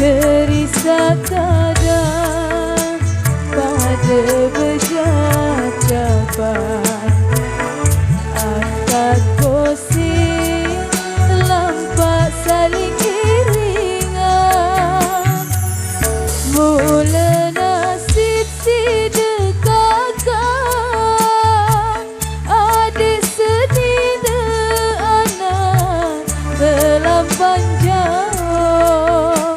Gerisah kadang pada berjajaban, angkat kursi lampak saling iringan. Mula nasib si dekatkan, adik senina anak terlampang jauh.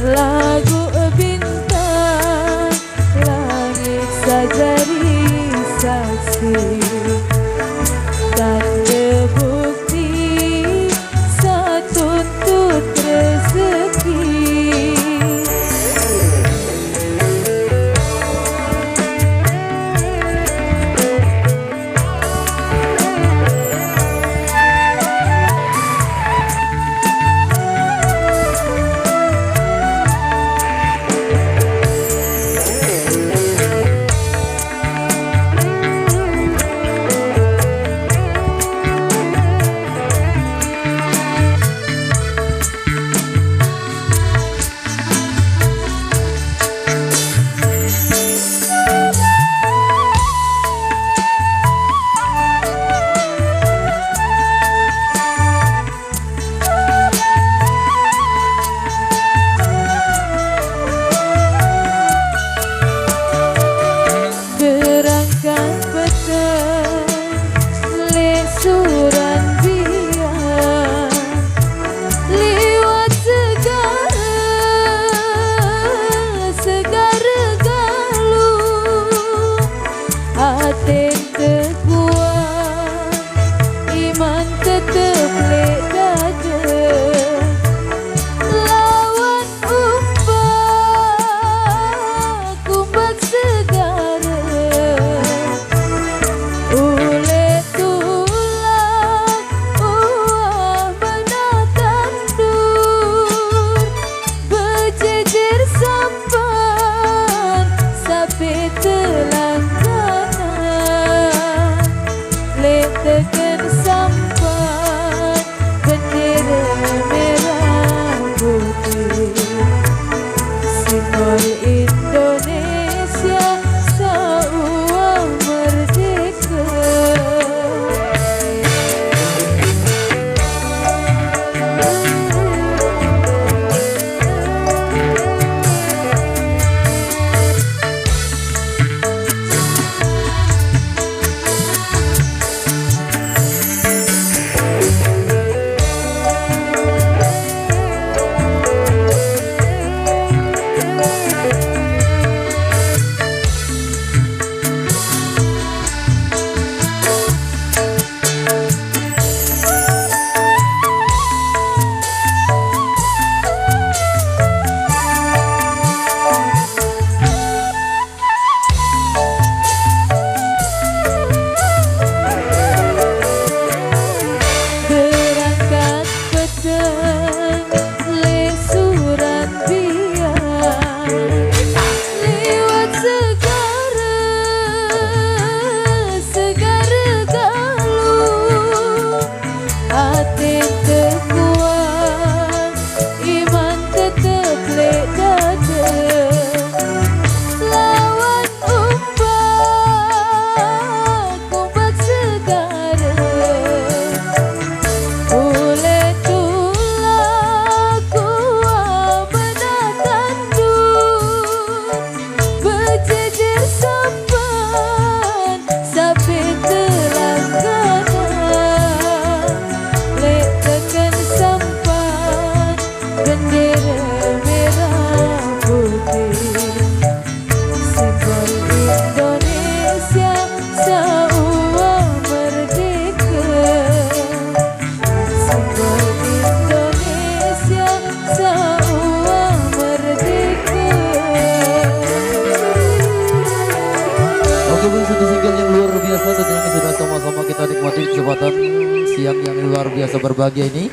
Lagu bintang langit saja saksi, tanda bukti satu tuntut rezeki. Suran biar lewat segara galuh, aten terkuat, iman tetap lek dada. Lawan umpah kumbang segara, tekan sampan bendera merah putih, simbol Indonesia sauah merdeka. Tentunya sudah sama-sama kita nikmati kesempatan siang yang luar biasa berbahagia ini.